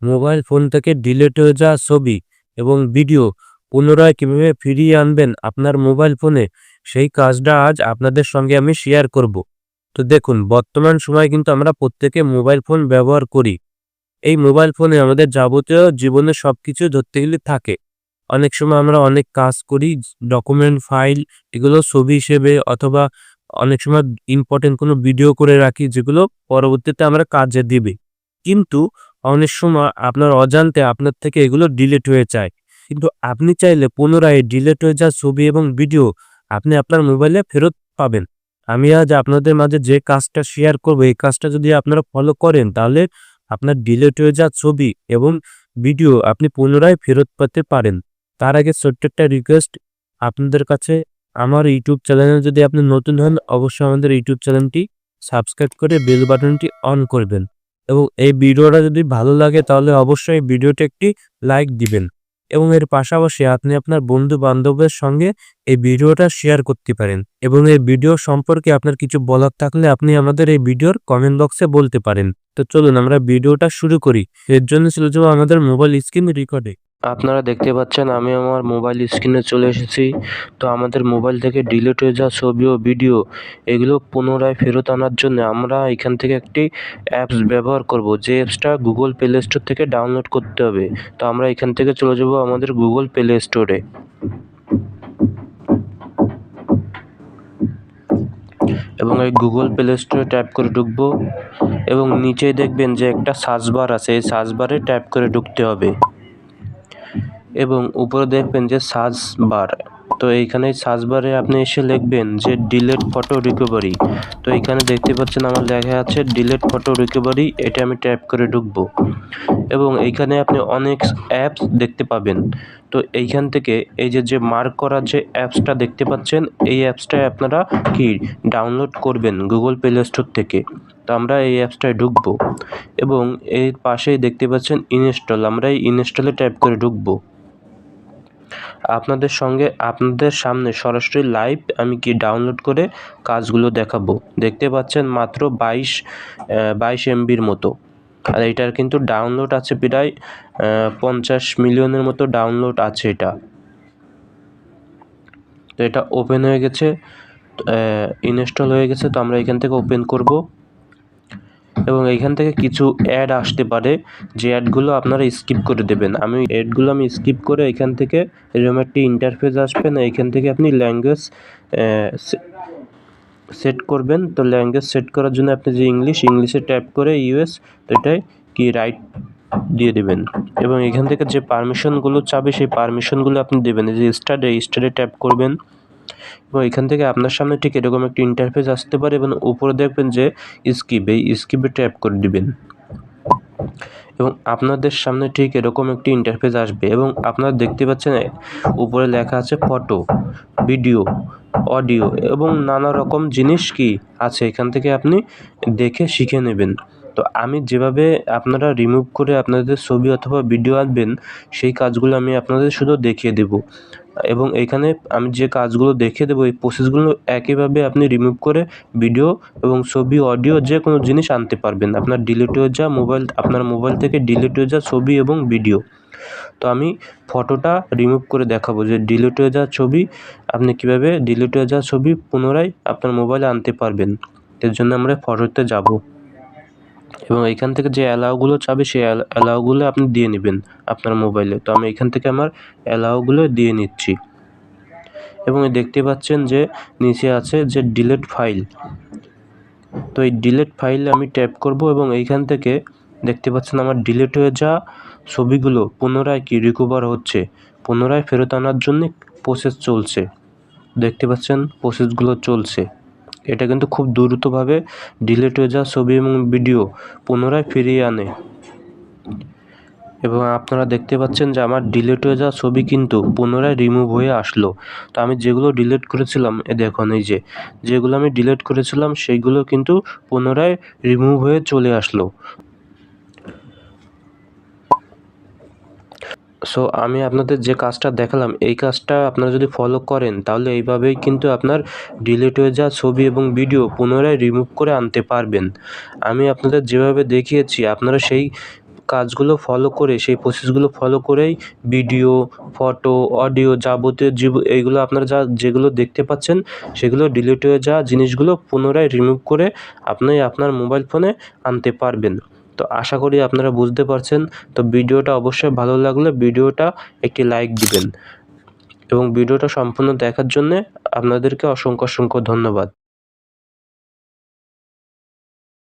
Mobile phone থেকে delete হয়ে যাওয়া ছবি এবং ভিডিও পুনরায় কিভাবে ফিরিয়ে আনবেন আপনার মোবাইল ফোনে, সেই কাজটা আজ আপনাদের সঙ্গে আমি শেয়ার করব। তো দেখুন, বর্তমান সময়ে কিন্তু আমরা প্রত্যেকে মোবাইল ফোন ব্যবহার করি। এই মোবাইল ফোনে আমাদের যাবতীয় জীবনের সবকিছু ধরতে গেলে থাকে। অনেক সময় আমরা অনেক কাজ করি, ডকুমেন্ট, ফাইল, এগুলো ছবি হিসেবে, অথবা অনেক সময় ইম্পর্টেন্ট কোনো ভিডিও করে রাখি যেগুলো পরবর্তীতে আমরা কাজে দিবে। কিন্তু অনেক সময় আপনার অজান্তে আপনার থেকে এগুলো ডিলিট হয়ে যায়। কিন্তু আপনি চাইলে পুনরায় ডিলিট হয়ে যাওয়া ছবি এবং ভিডিও আপনি আপনার মোবাইলে ফেরত পাবেন। আমি আজ আপনাদের মাঝে যে কাজটা শেয়ার করব, এই কাজটা যদি আপনারা ফলো করেন তাহলে আপনার ডিলিট হয়ে যাওয়া ছবি এবং ভিডিও আপনি পুনরায় ফেরত পেতে পারেন। তার আগে ছোট্ট একটা রিকোয়েস্ট আপনাদের কাছে, আমার ইউটিউব চ্যানেলে যদি আপনি নতুন হন অবশ্যই আমাদের ইউটিউব চ্যানেলটি সাবস্ক্রাইব করে বেল বাটনটি অন করবেন, এবং এই ভিডিওটা যদি ভালো লাগে তাহলে অবশ্যই ভিডিওটি একটি লাইক দিবেন, এবং এর পাশাপাশি আপনি আপনার বন্ধু বান্ধবের সঙ্গে এই ভিডিওটা শেয়ার করতে পারেন। এবং এই ভিডিও সম্পর্কে আপনার কিছু বলার থাকলে আপনি আমাদের এই ভিডিওর কমেন্ট বক্সে বলতে পারেন। তো চলুন আমরা ভিডিওটা শুরু করি। এর জন্য চলে যাবো আমাদের মোবাইল স্ক্রিন রেকর্ডে। আপনারা দেখতে পাচ্ছেন আমি আমার মোবাইল স্ক্রিনে চলে এসেছি। তো আমাদের মোবাইল থেকে ডিলিট হয়ে যাওয়া ছবি ও ভিডিও এগুলো পুনরায় ফেরত আনার জন্য আমরা এখান থেকে একটি অ্যাপস ব্যবহার করব, যে অ্যাপসটা গুগল প্লে স্টোর থেকে ডাউনলোড করতে হবে। তো আমরা এখান থেকে চলে যাব আমাদের গুগল প্লে স্টোরে, এবং এই গুগল প্লে স্টোরে ট্যাপ করে ঢুকবো, এবং নিচেই দেখবেন যে একটা সার্চ বার আছে, এই সার্চ বারে ট্যাপ করে ঢুকতে হবে, এবং উপরে দেখবেন যে সার্চ বার। তো এইখানে সার্চ বারে আপনি এসে লিখবেন যে ডিলিট ফটো রিকভারি। তো এইখানে দেখতে পাচ্ছেন আমার লেখা আছে ডিলিট ফটো রিকভারি, এটা আমি ট্যাপ করে ঢুকবো, এবং এইখানে আপনি অনেক অ্যাপস দেখতে পাবেন। তো এইখান থেকে এই যে মার্ক করা যে অ্যাপসটা দেখতে পাচ্ছেন, এই অ্যাপসটায় আপনারা কি ডাউনলোড করবেন গুগল প্লে স্টোর থেকে। তো আমরা এই অ্যাপসটায় ঢুকবো, এবং এর পাশেই দেখতে পাচ্ছেন ইনস্টল, আমরা এই ইনস্টলে ট্যাপ করে ঢুকবো। আপনাদের সামনে সরাসরি লাইভ আমি কি ডাউনলোড করে কাজগুলো দেখাবো। দেখতে পাচ্ছেন মাত্র 22 এমবির মতো, আর এটার কিন্তু ডাউনলোড আছে প্রায় 50 মিলিয়নের মতো ডাউনলোড আছে এটা। তো এটা ওপেন হয়ে গেছে, ইনস্টল হয়ে গেছে। তো আমরা এখান থেকে ওপেন করব, এবং এইখান থেকে কিছু অ্যাড আসতে পারে, যে অ্যাডগুলো আপনারা স্কিপ করে দেবেন। আমি স্কিপ করে এখান থেকে এরকম একটি ইন্টারফেস আসবে না, এখান থেকে আপনি ল্যাঙ্গুয়েজ সেট করবেন। তো ল্যাঙ্গুয়েজ সেট করার জন্য আপনি যে ইংলিশে ট্যাপ করে ইউএস, তো এটাই কি রাইট দিয়ে দেবেন, এবং এখান থেকে যে পারমিশনগুলো চাবে সেই পারমিশনগুলো আপনি দেবেন। এই যে স্টাডে ট্যাপ করবেন, এবং এখান থেকে আপনার সামনে ঠিক এরকম একটি ইন্টারফেস আসতে পারে, এবং উপরে দেখবেন যে স্কিপে ট্যাপ করে দিবেন, এবং আপনাদের সামনে ঠিক এরকম একটি ইন্টারফেস আসবে, এবং আপনারা দেখতে পাচ্ছেন উপরে লেখা আছে ফটো, ভিডিও, অডিও, এবং নানা রকম জিনিস কি আছে, এখান থেকে আপনি দেখে শিখে নেবেন। তো আমি যেভাবে আপনারা রিমুভ করে আপনাদের ছবি অথবা ভিডিও আনবেন, সেই কাজগুলো আমি আপনাদের শুধু দেখিয়ে দেব, এবং এখানে আমি যে কাজগুলো দেখিয়ে দেবো এই প্রসেসগুলো একইভাবে আপনি রিমুভ করে ভিডিও এবং ছবি, অডিও যে কোনো জিনিস আনতে পারবেন। আপনার মোবাইল থেকে ডিলিট হয়ে যাওয়া ছবি এবং ভিডিও। তো আমি ফটোটা রিমুভ করে দেখাবো, যে ডিলিট হয়ে যাওয়া ছবি আপনি কীভাবে ডিলিট হয়ে যাওয়া ছবি পুনরায় আপনার মোবাইলে আনতে পারবেন। এর জন্য আমরা ফটোতে যাব, এবং এখান থেকে যে অ্যালাউগুলো চাবে সেই অ্যালাউগুলো আপনি দিয়ে নেবেন আপনার মোবাইলে। তো আমি এখান থেকে আমার অ্যালাউগুলো দিয়ে নিচ্ছি, এবং দেখতে পাচ্ছেন যে নিচে আছে যে ডিলিট ফাইল। তো এই ডিলিট ফাইলে আমি ট্যাপ করব, এবং এইখান থেকে দেখতে পাচ্ছেন আমার ডিলিট হয়ে যাওয়া ছবিগুলো পুনরায় কি রিকভার হচ্ছে, পুনরায় ফেরত আনার জন্য প্রসেস চলছে। দেখতে পাচ্ছেন প্রসেসগুলো চলছে। এটা কিন্তু খুব দ্রুতভাবে ডিলিট হয়ে যাওয়া ছবি এবং ভিডিও পুনরায় ফিরিয়ে আনে, এবং আপনারা দেখতে পাচ্ছেন যে আমার ডিলিট হয়ে যাওয়া ছবি কিন্তু পুনরায় রিমুভ হয়ে আসলো। তো আমি যেগুলো ডিলিট করেছিলাম, দেখুন এই যেগুলো আমি ডিলিট করেছিলাম সেইগুলো কিন্তু পুনরায় রিমুভ হয়ে চলে আসলো। সো আমি আপনাদের যে কাজটা দেখালাম, এই কাজটা আপনারা যদি ফলো করেন তাহলে এইভাবেই কিন্তু আপনার ডিলিট হয়ে যাওয়া ছবি এবং ভিডিও পুনরায় রিমুভ করে আনতে পারবেন। আমি আপনাদের যেভাবে দেখিয়েছি আপনারা সেই কাজগুলো ফলো করে, সেই প্রসেসগুলো ফলো করেই ভিডিও, ফটো, অডিও যাবতীয় এইগুলো আপনারা যেগুলো দেখতে পাচ্ছেন সেগুলো ডিলিট হয়ে যাওয়া জিনিসগুলো পুনরায় রিমুভ করে আপনি আপনার মোবাইল ফোনে আনতে পারবেন। তো আশা করি আপনারা বুঝতে পারছেন। তো ভিডিওটা অবশ্যই ভালো লাগলে ভিডিওটা একটি লাইক দিবেন এবং ভিডিওটা সম্পূর্ণ দেখার জন্যে আপনাদেরকে অসংখ্য ধন্যবাদ।